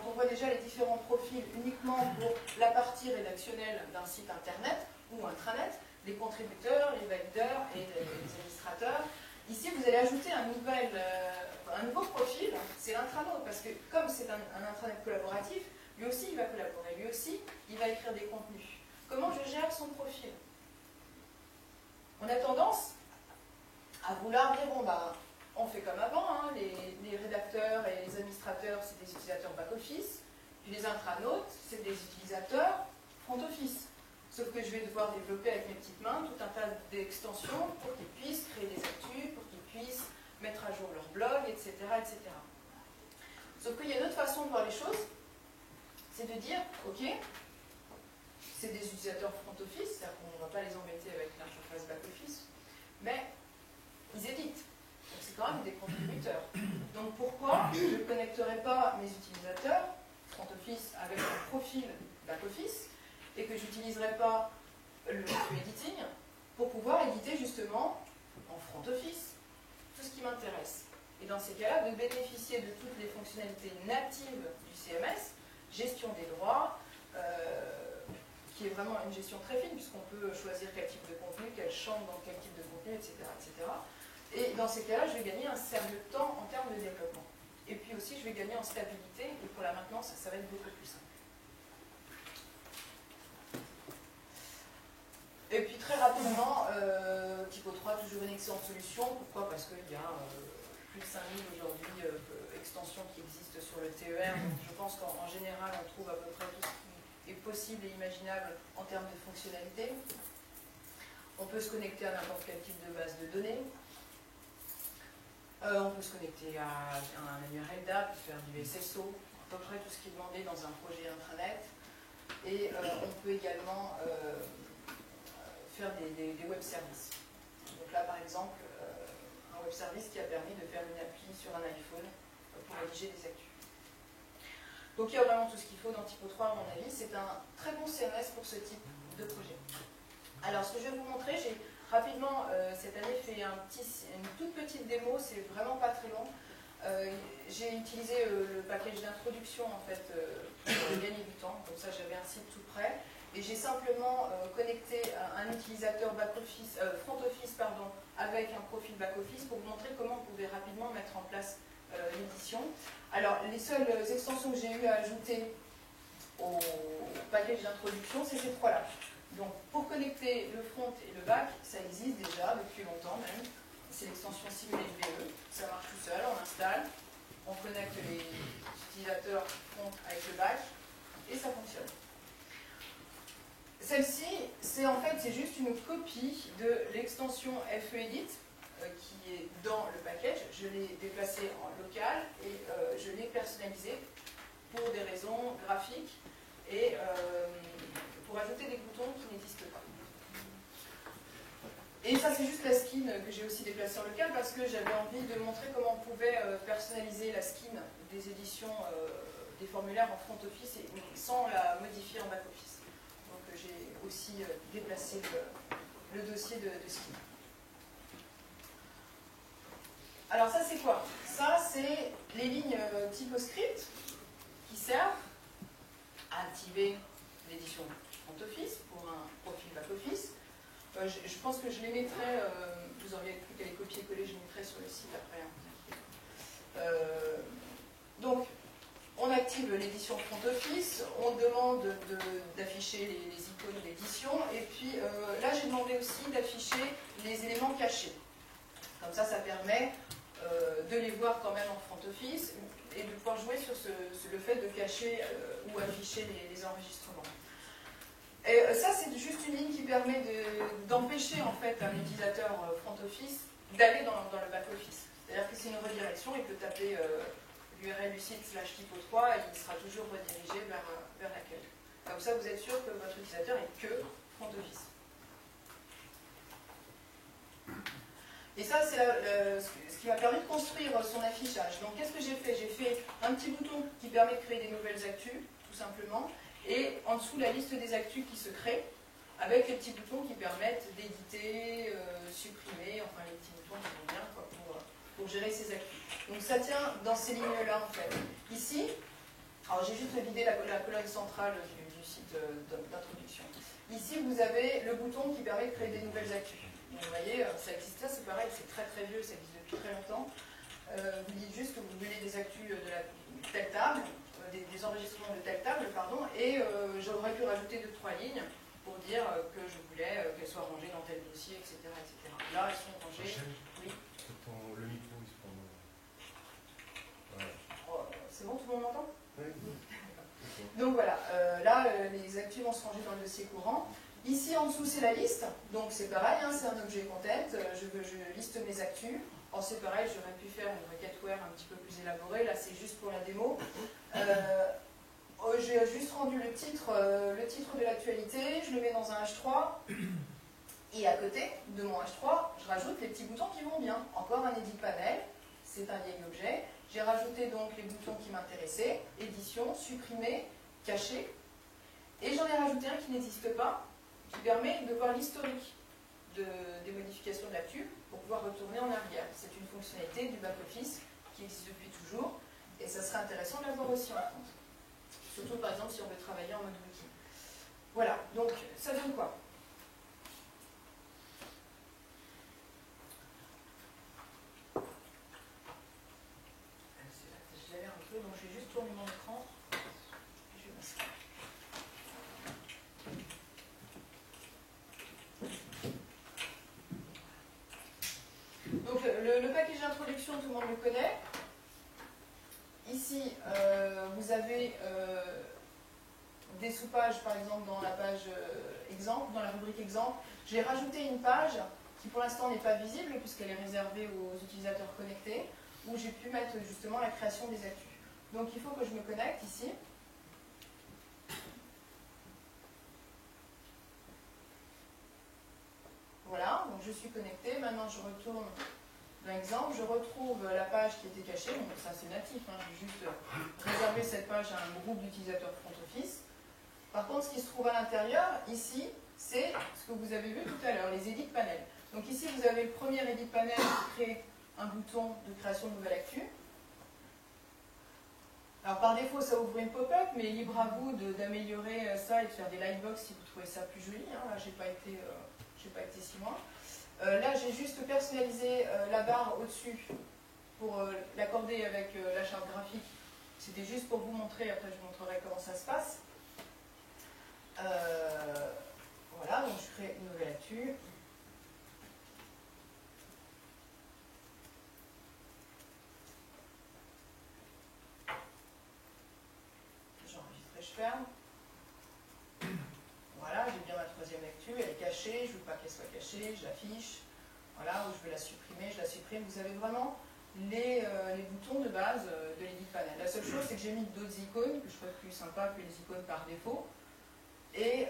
on voit déjà les différents profils uniquement pour la partie rédactionnelle d'un site internet ou intranet, les contributeurs, les valideurs et les administrateurs. Ici, vous allez ajouter un nouveau profil, c'est l'intranaute, parce que comme c'est un intranet collaboratif, lui aussi il va collaborer, lui aussi il va écrire des contenus. Comment je gère son profil? On a tendance à vouloir dire, bon bah, on fait comme avant, hein, les rédacteurs et les administrateurs, c'est des utilisateurs back-office, puis les intranautes, c'est des utilisateurs front-office. Sauf que je vais devoir développer avec mes petites mains tout un tas d'extensions pour qu'ils puissent créer des actus, pour qu'ils puissent mettre à jour leur blog, etc., etc. Sauf qu'il y a une autre façon de voir les choses, c'est de dire, ok, c'est des utilisateurs front-office, c'est-à-dire qu'on ne va pas les embêter avec l'interface back-office, mais ils éditent. Donc c'est quand même des contributeurs. Donc pourquoi je ne connecterai pas mes utilisateurs front-office avec un profil back-office et que je n'utiliserai pas le editing pour pouvoir éditer justement en front-office tout ce qui m'intéresse. Et dans ces cas-là, de bénéficier de toutes les fonctionnalités natives du CMS, gestion des droits, qui est vraiment une gestion très fine, puisqu'on peut choisir quel type de contenu, quel champ dans quel type de contenu, etc., etc. Et dans ces cas-là, je vais gagner un certain temps en termes de développement. Et puis aussi, je vais gagner en stabilité, et pour la maintenance, ça va être beaucoup plus simple. Et puis très rapidement, Typo 3, toujours une excellente solution. Pourquoi? Parce qu'il y a plus de 5000 aujourd'hui extensions qui existent sur le TER. Donc je pense qu'en général, on trouve à peu près tout ce qui est possible et imaginable en termes de fonctionnalités. On peut se connecter à n'importe quel type de base de données. On peut se connecter à un manuel LDAP, faire du SSO, à peu près tout ce qui est demandé dans un projet intranet. Et on peut également faire des web services. Donc là, par exemple, un web service qui a permis de faire une appli sur un iPhone pour rédiger des actus. Donc il y a vraiment tout ce qu'il faut dans Typo 3 à mon avis. C'est un très bon CMS pour ce type de projet. Alors ce que je vais vous montrer, j'ai rapidement cette année fait une toute petite démo, c'est vraiment pas très long. J'ai utilisé le package d'introduction en fait pour gagner du temps, comme ça j'avais un site tout prêt. Et j'ai simplement connecté un utilisateur front-office avec un profil back-office pour vous montrer comment on pouvait rapidement mettre en place l'édition. Alors, les seules extensions que j'ai eu à ajouter au package d'introduction, c'est ces trois-là. Donc, pour connecter le front et le back, ça existe déjà depuis longtemps même. C'est l'extension SimLHBE. Ça marche tout seul, on installe, on connecte les utilisateurs front avec le back et ça fonctionne. Celle-ci, c'est juste une copie de l'extension FEdit qui est dans le package. Je l'ai déplacée en local et je l'ai personnalisée pour des raisons graphiques et pour ajouter des boutons qui n'existent pas. Et ça, c'est juste la skin que j'ai aussi déplacée en local parce que j'avais envie de montrer comment on pouvait personnaliser la skin des éditions des formulaires en front office sans la modifier en back office. J'ai aussi déplacé le dossier de skin. Alors ça c'est quoi? Ça c'est les lignes TypoScript qui servent à activer l'édition front office pour un profil back office. Je pense que je les mettrai, vous n'auriez plus qu'à les copier-coller, je les mettrai sur le site après. Donc, on active l'édition front office, on demande d'afficher les icônes d'édition, et puis là j'ai demandé aussi d'afficher les éléments cachés. Comme ça permet de les voir quand même en front office et de pouvoir jouer sur le fait de cacher ou afficher les enregistrements. Et ça c'est juste une ligne qui permet d'empêcher en fait un utilisateur front office d'aller dans le back office. C'est-à-dire que c'est une redirection, il peut taper l'URL du site /typo3 et il sera toujours redirigé vers laquelle. Comme ça, vous êtes sûr que votre utilisateur est que front office. Et ça, c'est ce qui m'a permis de construire son affichage. Donc, qu'est-ce que j'ai fait? J'ai fait un petit bouton qui permet de créer des nouvelles actus, tout simplement, et en dessous, la liste des actus qui se créent, avec les petits boutons qui permettent d'éditer, supprimer, enfin les petits boutons qui vont bien quoi, pour gérer ces actus. Donc ça tient dans ces lignes-là en fait. Ici, alors j'ai juste vidé la colonne centrale du site d'introduction. Ici vous avez le bouton qui permet de créer des nouvelles actus. Donc, vous voyez, ça existe là, c'est pareil, c'est très très vieux, ça existe depuis très longtemps. Vous dites juste que vous voulez des actus de telle table, des enregistrements de telle table, pardon, et j'aurais pu rajouter 2-3 lignes pour dire que je voulais qu'elles soient rangées dans tel dossier, etc., etc. Là, elles sont rangées. Oui. Le micro, il se prend. Voilà. Oh, c'est bon, tout le monde m'entend? Oui. Donc voilà, là, les actus vont se ranger dans le dossier courant. Ici, en dessous, c'est la liste. Donc c'est pareil, hein, c'est un objet content. Je liste mes actus. Alors c'est pareil, j'aurais pu faire une requête where un petit peu plus élaborée. Là, c'est juste pour la démo. J'ai juste rendu le titre de l'actualité, je le mets dans un H3, et à côté de mon H3, je rajoute les petits boutons qui vont bien. Encore un edit panel, c'est un vieil objet. J'ai rajouté donc les boutons qui m'intéressaient, édition, supprimer, cacher, et j'en ai rajouté un qui n'existe pas, qui permet de voir l'historique des modifications de l'actu pour pouvoir retourner en arrière. C'est une fonctionnalité du back-office qui existe depuis toujours, et ça serait intéressant de l'avoir aussi en compte. Surtout par exemple si on veut travailler en mode wiki. Voilà, donc ça donne quoi? Je galère un peu, donc je vais juste tourner mon écran. Et je vais m'inscrire. Donc le package d'introduction, tout le monde le connaît. Ici, vous avez des sous-pages, par exemple, dans la page exemple, dans la rubrique exemple. J'ai rajouté une page qui, pour l'instant, n'est pas visible, puisqu'elle est réservée aux utilisateurs connectés, où j'ai pu mettre justement la création des actus. Donc, il faut que je me connecte ici. Voilà, donc je suis connecté. Maintenant, je retourne dans l'exemple. Je retrouve la page qui était cachée. Donc, ça, c'est natif. Hein. J'ai juste réservé cette page à un groupe d'utilisateurs front office. Par contre, ce qui se trouve à l'intérieur, ici, c'est ce que vous avez vu tout à l'heure, les edit panels. Donc ici, vous avez le premier edit panel qui crée un bouton de création de nouvelle actu. Alors par défaut, ça ouvre une pop-up, mais libre à vous d'améliorer ça et de faire des lightbox si vous trouvez ça plus joli. Hein. Là, j'ai pas été si loin. Là, j'ai juste personnalisé la barre au-dessus pour l'accorder avec la charte graphique. C'était juste pour vous montrer, après je vous montrerai comment ça se passe. Voilà, donc je crée une nouvelle actu. J'enregistre et je ferme. Voilà, j'ai bien ma troisième actu, elle est cachée, je ne veux pas qu'elle soit cachée, je l'affiche. Voilà, où je veux la supprimer, je la supprime. Vous avez vraiment les boutons de base de l'edit panel. La seule chose, c'est que j'ai mis d'autres icônes que je trouve plus sympa que les icônes par défaut. Et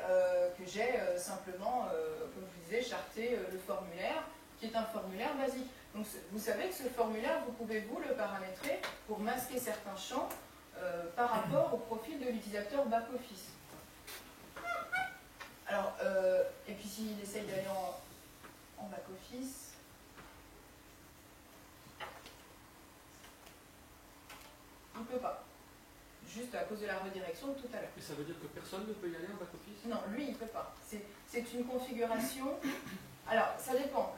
que j'ai simplement, comme je vous disais, charté le formulaire, qui est un formulaire basique. Donc vous savez que ce formulaire, vous pouvez vous le paramétrer pour masquer certains champs par rapport au profil de l'utilisateur back-office. Alors, et puis s'il essaye d'aller en back-office, il ne peut pas. juste à cause de la redirection de tout à l'heure. Et ça veut dire que personne ne peut y aller en back-office? Non, lui, il ne peut pas. C'est une configuration... Alors, ça dépend.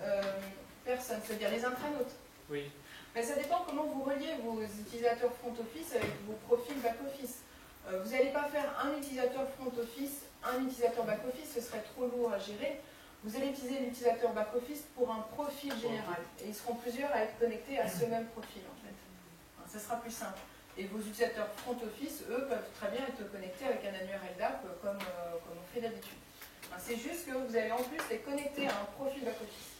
Personne, c'est-à-dire les intranautes. Oui. Mais ça dépend comment vous reliez vos utilisateurs front office avec vos profils back office. Vous n'allez pas faire un utilisateur front office, un utilisateur back office, ce serait trop lourd à gérer. Vous allez utiliser l'utilisateur back office pour un profil général. Et ils seront plusieurs à être connectés à ce même profil en fait. Ça sera plus simple. Et vos utilisateurs front office, eux, peuvent très bien être connectés avec un annuaire LDAP comme on fait d'habitude. C'est juste que vous allez en plus les connecter à un profil back office.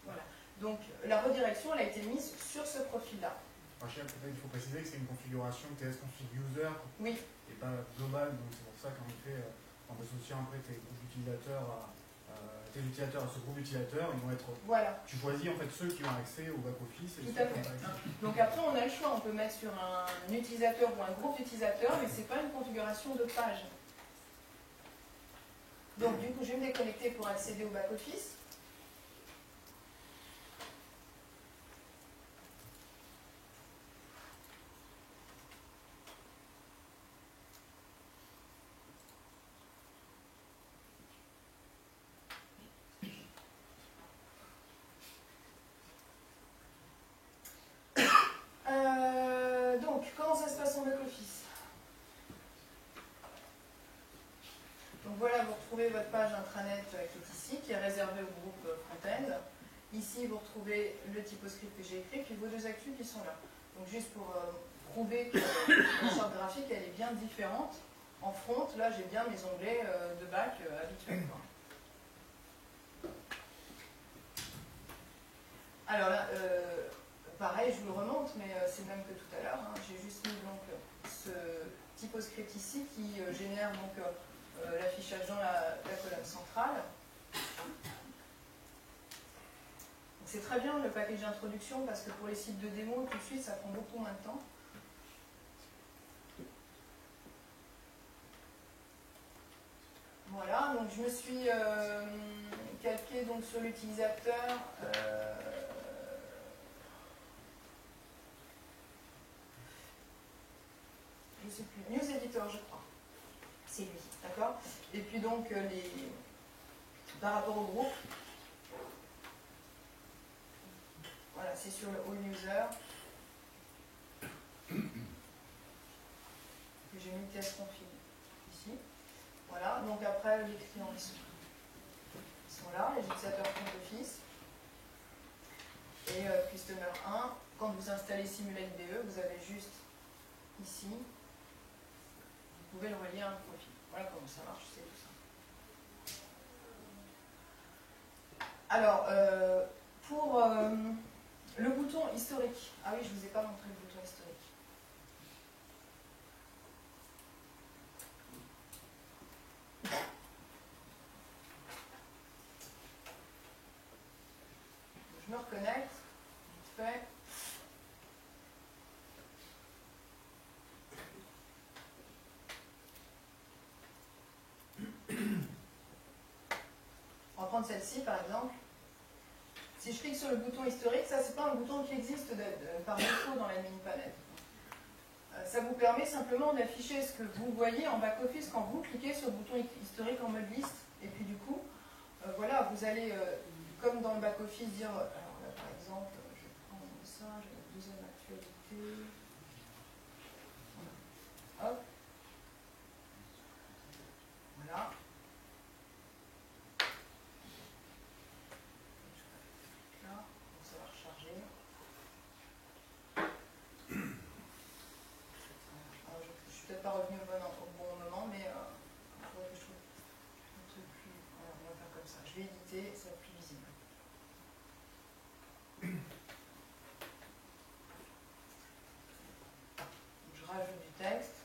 Voilà. Donc la redirection, elle a été mise sur ce profil-là. Rachel, peut-être il faut préciser que c'est une configuration TS config user Oui. et pas globale, donc c'est pour ça qu'en effet, en associant après tes groupes utilisateurs à ce groupe utilisateur, ils vont être. Voilà. Tu choisis en fait ceux qui ont accès au back-office et Tout ceux à qui fait. n'ont pas accès. Donc après, on a le choix, on peut mettre sur un utilisateur ou un groupe d'utilisateurs, mais ce n'est pas une configuration de page. Donc du coup, je vais me déconnecter pour accéder au back-office. Donc, comment ça se passe en back-office? Donc voilà, vous retrouvez votre page intranet qui est ici, qui est réservée au groupe front-end. Ici, vous retrouvez le typoscript que j'ai écrit, puis vos deux actus qui sont là. Donc juste pour prouver que la charte graphique, elle est bien différente. En front, là, j'ai bien mes onglets de back habituels. Alors là, pareil, je vous le remonte, mais c'est le même que tout à l'heure. Hein. J'ai juste mis donc ce typoscript ici qui génère donc l'affichage dans la colonne centrale. C'est très bien le package d'introduction parce que pour les sites de démo, tout de suite, ça prend beaucoup moins de temps. Voilà, donc je me suis calqué donc sur l'utilisateur. Je ne sais plus, News Editor, je crois. C'est lui, d'accord? Et puis donc, par rapport au groupe, voilà, c'est sur le All User que j'ai mis test config ici. Voilà, donc après, les clients, ils sont là, les utilisateurs front office. Et Customer 1, quand vous installez Simulate IDE, vous avez juste ici, vous pouvez le relier à un profil. Voilà comment ça marche, c'est tout ça. Alors, pour le bouton historique. Ah oui, je ne vous ai pas montré le bouton historique. Je me reconnecte, vite fait. On va prendre celle-ci par exemple. Si je clique sur le bouton historique, ça c'est pas un bouton qui existe par défaut dans l'admin panel. Ça vous permet simplement d'afficher ce que vous voyez en back-office quand vous cliquez sur le bouton historique en mode liste. Et puis du coup, voilà, vous allez, comme dans le back-office, dire, alors là par exemple, je vais prendre ça, j'ai la deuxième actualité. Voilà. Hop. Voilà. Ça va recharger. Alors, je suis peut-être pas revenu au bon moment, mais il faudrait que je trouve un truc plus. Alors, on va faire comme ça. Je vais éditer, ça va être plus visible. Donc, je rajoute du texte.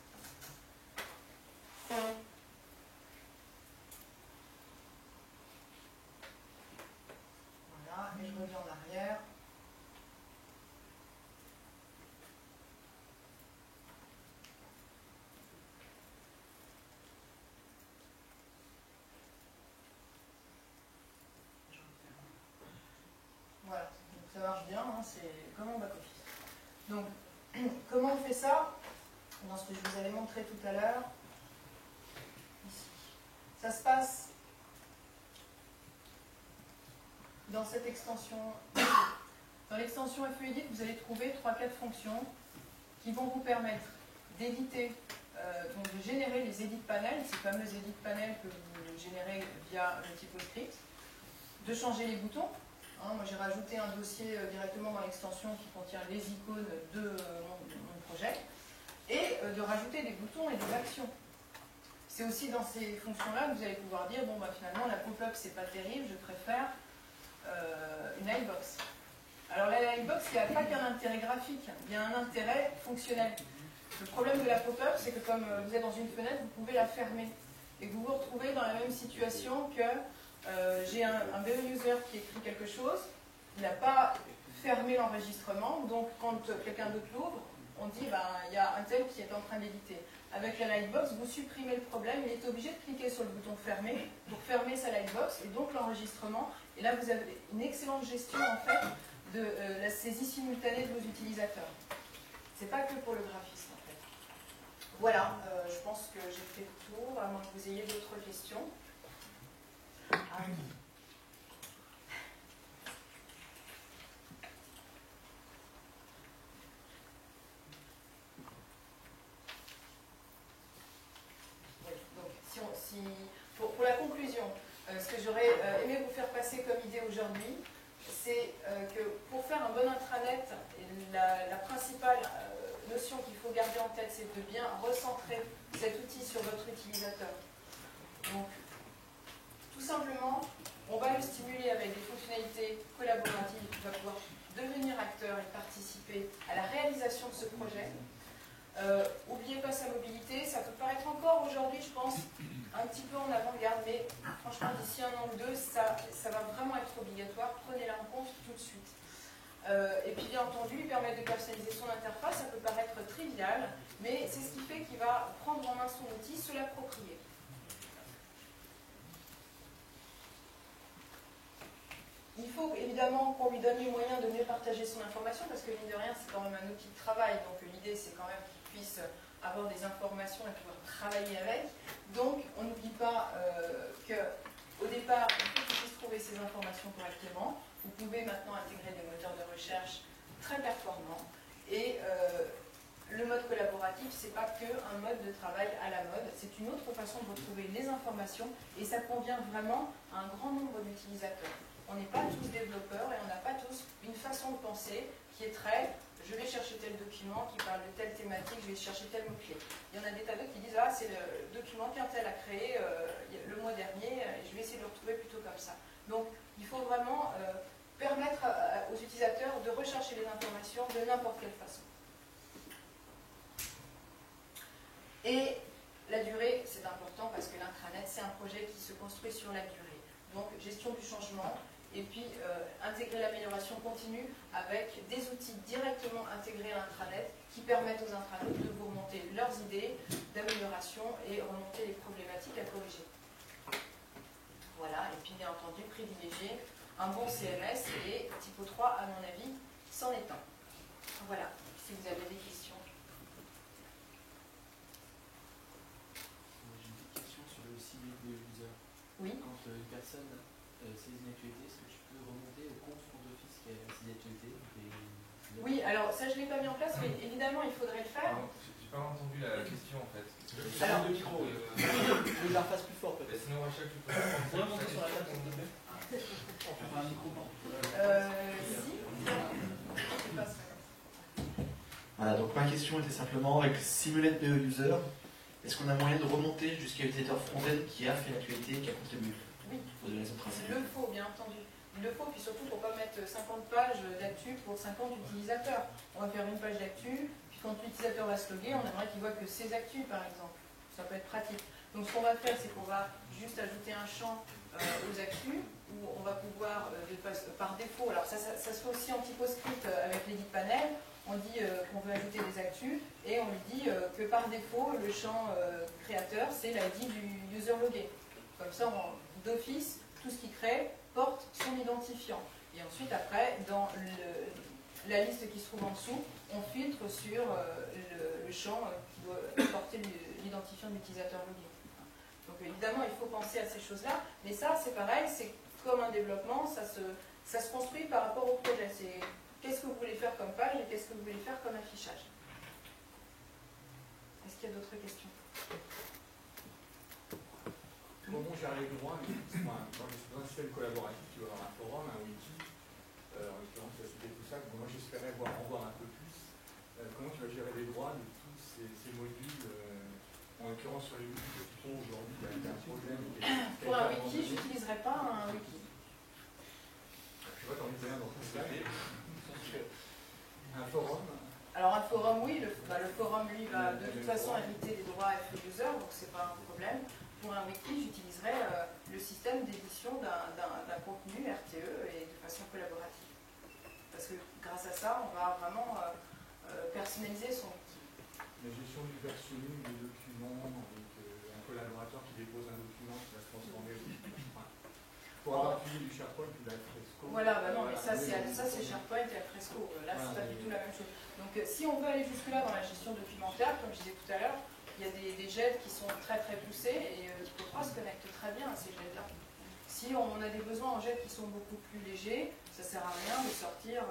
Voilà, et je reviens en arrière. Voilà, donc ça marche bien, hein, c'est comme en back-office. Donc, comment on fait ça? dans ce que je vous avais montré tout à l'heure. Ici. Ça se passe dans cette extension. Dans l'extension FEEdit, vous allez trouver 3-4 fonctions qui vont vous permettre d'éditer, donc de générer les edit panels, ces fameux edit panels que vous générez via le TypoScript, de changer les boutons. Moi j'ai rajouté un dossier directement dans l'extension qui contient les icônes de mon projet, et de rajouter des boutons et des actions. C'est aussi dans ces fonctions-là que vous allez pouvoir dire, bon bah finalement la pop-up c'est pas terrible, je préfère une lightbox. Alors la lightbox, il n'y a pas qu'un intérêt graphique, il y a un intérêt fonctionnel. Le problème de la pop-up, c'est que comme vous êtes dans une fenêtre, vous pouvez la fermer. Et vous vous retrouvez dans la même situation que j'ai un BE user qui écrit quelque chose, il n'a pas fermé l'enregistrement, donc quand quelqu'un d'autre l'ouvre, on dit il y a un tel qui est en train d'éditer. Avec la lightbox, vous supprimez le problème, il est obligé de cliquer sur le bouton fermer pour fermer sa lightbox et donc l'enregistrement. Et là, vous avez une excellente gestion en fait de la saisie simultanée de vos utilisateurs. C'est pas que pour le graphisme en fait. Voilà, je pense que j'ai fait le tour, à moins que vous ayez d'autres questions. Ah oui. Donc, pour la conclusion, ce que j'aurais aimé vous faire passer comme idée aujourd'hui, c'est que pour faire un bon intranet, la principale notion qu'il faut garder en tête, c'est de bien recentrer cet outil sur votre utilisateur. Donc, tout simplement, on va le stimuler avec des fonctionnalités collaboratives. Il va pouvoir devenir acteur et participer à la réalisation de ce projet. N'oubliez pas sa mobilité, ça peut paraître encore aujourd'hui, je pense, un petit peu en avant-garde, mais franchement, d'ici un an ou deux, ça va vraiment être obligatoire. Prenez-la en compte tout de suite. Et puis, bien entendu, lui permettre de personnaliser son interface, ça peut paraître trivial, mais c'est ce qui fait qu'il va prendre en main son outil, se l'approprier. Il faut évidemment qu'on lui donne les moyens de mieux partager son information, parce que mine de rien, c'est quand même un outil de travail, donc l'idée c'est quand même qu'il puisse avoir des informations et pouvoir travailler avec. Donc on n'oublie pas qu'au départ, il faut qu'il puisse trouver ces informations correctement. Vous pouvez maintenant intégrer des moteurs de recherche très performants. Et le mode collaboratif, c'est pas qu'un mode de travail à la mode, c'est une autre façon de retrouver les informations et ça convient vraiment à un grand nombre d'utilisateurs. On n'est pas tous développeurs et on n'a pas tous une façon de penser qui est très « je vais chercher tel document qui parle de telle thématique, je vais chercher tel mot-clé ». Il y en a des tas d'autres qui disent « ah, c'est le document qu'un tel a créé le mois dernier et je vais essayer de le retrouver plutôt comme ça ». Donc il faut vraiment permettre aux utilisateurs de rechercher les informations de n'importe quelle façon. Et la durée, c'est important parce que l'intranet, c'est un projet qui se construit sur la durée. Donc gestion du changement, et puis intégrer l'amélioration continue avec des outils directement intégrés à l'intranet qui permettent aux intranet de vous remonter leurs idées d'amélioration et remonter les problématiques à corriger. Voilà, et puis bien entendu privilégier un bon CMS et Typo 3 à mon avis c'en est un. Voilà, si vous avez des questions. J'ai une question sur le ciblé de user. Oui. Quand une personne saisit une actualité, est-ce que tu peux remonter au compte front office qui a saisi l'actualité? Oui, alors ça je ne l'ai pas mis en place, mais évidemment il faudrait le faire. J'ai pas entendu la question en fait. Alors, le micro, je vais la refasse plus fort peut-être. Sinon Rachel, tu peux Remonter sur la table s'il te plaît. Un micro. Si. Voilà, donc ma question était simplement avec Simulate BE User, est-ce qu'on a moyen de remonter jusqu'à l'utilisateur front-end qui a fait l'actualité, qui a contribué? Oui. Aux raisons Il principales. le faut, bien entendu. Il le faut, puis surtout pour ne pas mettre 50 pages d'actu pour 50 utilisateurs. On va faire une page d'actu, puis quand l'utilisateur va se loguer, on aimerait qu'il voit que ses actus, par exemple. Ça peut être pratique. Donc ce qu'on va faire, c'est qu'on va juste ajouter un champ aux actus, où on va pouvoir, par défaut, alors ça se fait aussi en TypoScript avec l'edit panel, on dit qu'on veut ajouter des actus, et on lui dit que par défaut, le champ créateur, c'est l'ID du user logué. Comme ça, d'office, tout ce qu'il crée porte son identifiant. Et ensuite, après, dans la liste qui se trouve en dessous, on filtre sur le le champ qui doit porter l'identifiant de l'utilisateur login. Donc évidemment, il faut penser à ces choses-là, mais ça, c'est pareil, c'est comme un développement, ça se construit par rapport au projet. C'est qu'est-ce que vous voulez faire comme page et qu'est-ce que vous voulez faire comme affichage. Est-ce qu'il y a d'autres questions? Comment gérer les droits dans un système collaboratif, tu vas avoir un forum, un wiki, en l'occurrence, tu vas citer tout ça, moi j'espérais en voir un peu plus. Comment tu vas gérer les droits de tous ces modules, en l'occurrence sur les wikis de Python aujourd'hui, il y a un problème. Pour un wiki, je n'utiliserai pas un wiki. Je vois, tu as envie de rien dans tout ça. Un forum. Alors un forum, oui, le forum, lui, va de toute façon inviter les droits FE user, donc c'est pas un problème. Pour un wiki, j'utiliserai le système d'édition d'un contenu RTE et de façon collaborative. Parce que grâce à ça, on va vraiment personnaliser son wiki. La gestion du versionning des documents avec un collaborateur qui dépose un document qui va se transformer pour avoir utilisé du SharePoint ou de Alfresco. Voilà, bah non, mais ça c'est SharePoint et Alfresco. Là, c'est pas du tout la même chose. Donc si on veut aller jusque-là dans la gestion documentaire, comme je disais tout à l'heure, il y a des jets qui sont très très poussés et Typo 3 se connecte très bien à ces jets-là. Si on a des besoins en jets qui sont beaucoup plus légers, ça ne sert à rien de sortir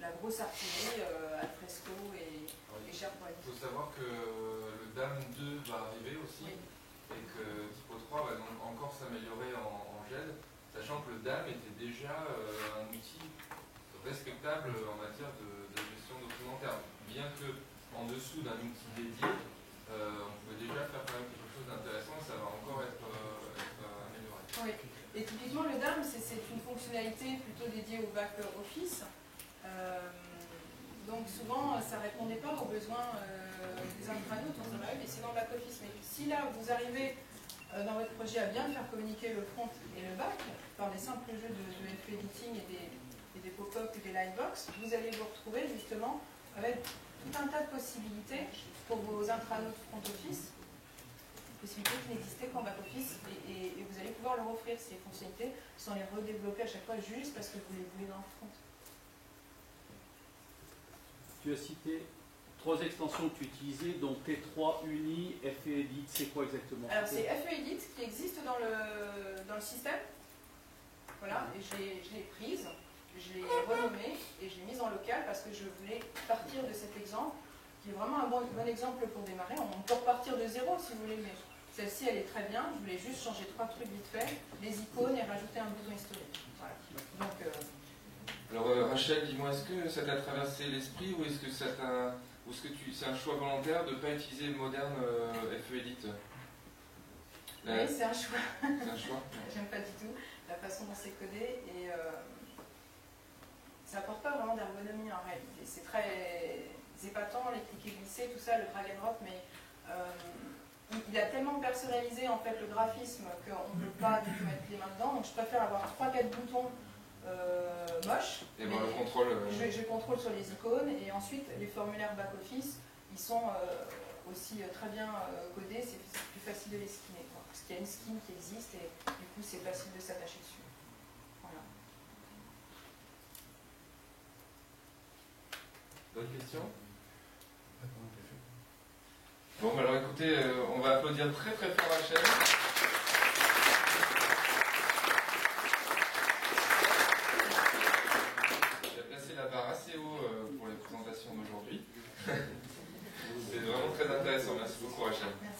la grosse artillerie Alfresco et SharePoint. Il faut savoir que le DAM 2 va arriver aussi, Oui. et que Typo 3 va donc encore s'améliorer en GED, sachant que le DAM était déjà un outil respectable en matière de gestion documentaire. Bien que en dessous d'un outil dédié, on pouvait déjà faire quand même quelque chose d'intéressant et ça va encore être amélioré. Oui. Et typiquement le DAM, c'est une fonctionnalité plutôt dédiée au back office. Donc souvent, ça ne répondait pas aux besoins des intraneutes, on dirait, mais c'est dans le back office. Mais si là, vous arrivez dans votre projet à bien faire communiquer le front et le back, par des simples jeux de FE editing et des pop-up ou des lightbox, vous allez vous retrouver justement avec tout un tas de possibilités pour vos intraneutes front office, possibilités qui n'existaient qu'en back office, et vous allez pouvoir leur offrir ces fonctionnalités sans les redévelopper à chaque fois juste parce que vous les voulez dans le front. Tu as cité 3 extensions que tu utilisais, dont T3, Uni, FEdit, c'est quoi exactement? Alors c'est FEdit qui existe dans le système, voilà, et je l'ai prise, je l'ai renommée et je l'ai mise en local parce que je voulais partir de cet exemple, qui est vraiment un bon exemple pour démarrer. On peut repartir de zéro si vous voulez, mais celle-ci elle est très bien, je voulais juste changer 3 trucs vite fait, les icônes et rajouter un bouton historique. Voilà. Donc, alors Rachel, dis-moi, est-ce que ça t'a traversé l'esprit ou est-ce que c'est un choix volontaire de ne pas utiliser Modern FEdit? oui, c'est un choix. C'est un choix. J'aime pas du tout la façon dont c'est codé et ça apporte pas vraiment d'ergonomie en réalité. C'est très épatant, les clics et glissés, tout ça, le drag and drop, mais il a tellement personnalisé en fait le graphisme qu'on ne peut pas du tout mettre les mains dedans. Donc je préfère avoir 3-4 boutons moches. Et voir le contrôle. Je contrôle sur les icônes et ensuite les formulaires back-office, ils sont aussi très bien codés, c'est plus facile de les skinner. Parce qu'il y a une skin qui existe et du coup c'est facile de s'attacher dessus. Voilà. D'autres questions? Bon, alors écoutez, on va applaudir très très fort Rachel. Il a placé la barre assez haut pour les présentations d'aujourd'hui. C'est vraiment très intéressant. Merci beaucoup Rachel. Merci.